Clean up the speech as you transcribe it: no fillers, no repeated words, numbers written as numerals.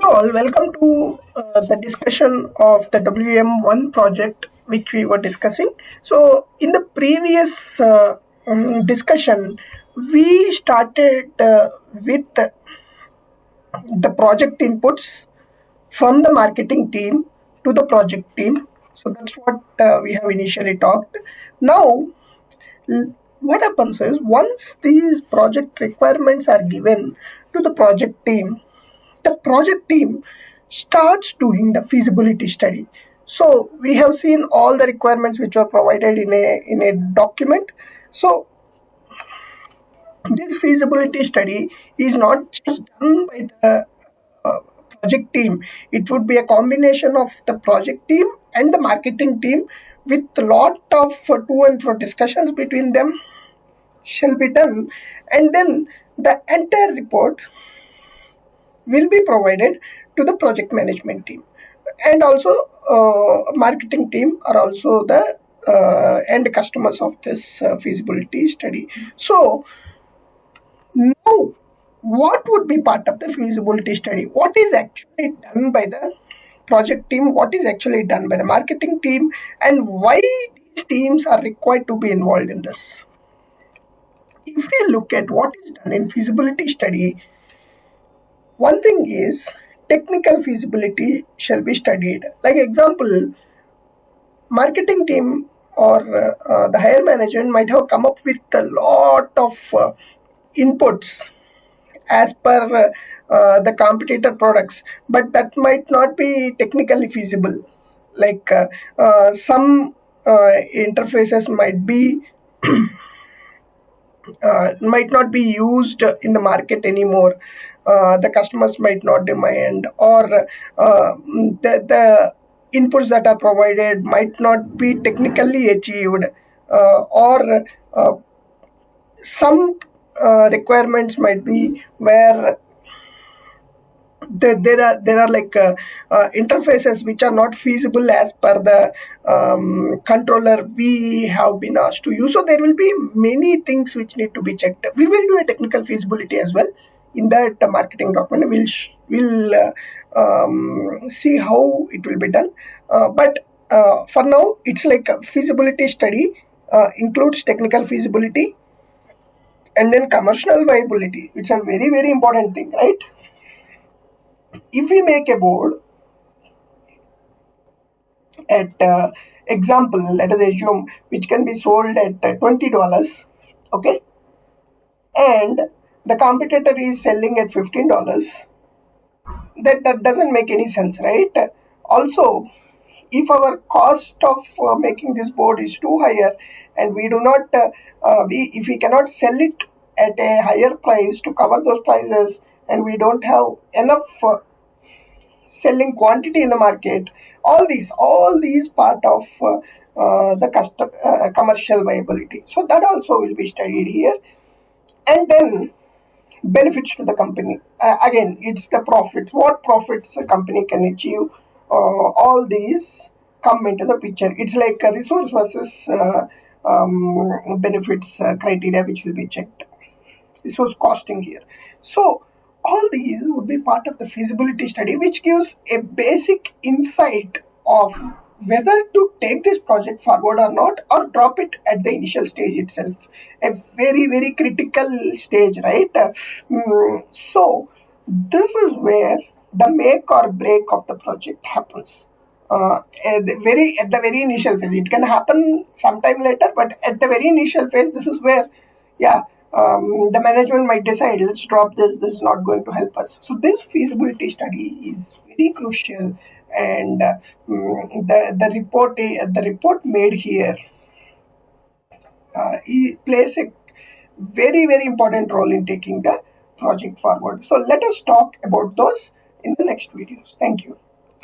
all, welcome to the discussion of the WM1 project which we were discussing. So, in the previous discussion, we started with the project inputs from the marketing team to the project team. So, that's what we have initially talked. Now, what happens is once these project requirements are given to the project team starts doing the feasibility study. So we have seen all the requirements which are provided in a document. So this feasibility study is not just done by the uh, project team. It would be a combination of the project team and the marketing team with a lot of to and fro discussions between them shall be done, and then the entire report will be provided to the project management team, and also marketing team are also the end customers of this feasibility study. So now, what would be part of the feasibility study? What is actually done by the project team? What is actually done by the marketing team? And why these teams are required to be involved in this? If we look at what is done in feasibility study, one thing is technical feasibility shall be studied. Like example, marketing team or the higher management might have come up with a lot of inputs as per the competitor products, but that might not be technically feasible. Like some interfaces might not be used in the market anymore. The customers might not demand, or the inputs that are provided might not be technically achieved, or some requirements might be where there are like interfaces which are not feasible as per the controller we have been asked to use. So there will be many things which need to be checked. We will do a technical feasibility as well in that marketing document. We'll see how it will be done. But for now, it's like a feasibility study includes technical feasibility and then commercial viability. It's a very very important thing, right? If we make a board at example, let us assume, which can be sold at $20, okay, and the competitor is selling at $15, that doesn't make any sense, right? Also, if our cost of making this board is too higher, and we do not we if we cannot sell it at a higher price to cover those prices, and we don't have enough selling quantity in the market, all these part of the commercial viability, so that also will be studied here. And then benefits to the company, again it's the profits, what profits a company can achieve. All these come into the picture. It's like a resource versus benefits criteria which will be checked. Resource costing here. So all these would be part of the feasibility study, which gives a basic insight of whether to take this project forward or not, or drop it at the initial stage itself. A very very critical stage, right? So this is where the make or break of the project happens. At the very initial phase, it can happen sometime later, but at the very initial phase, this is where, yeah, the management might decide, let's drop this. This is not going to help us. So this feasibility study is very crucial, and the report made here plays a very very important role in taking the project forward. So let us talk about those in the next videos. Thank you.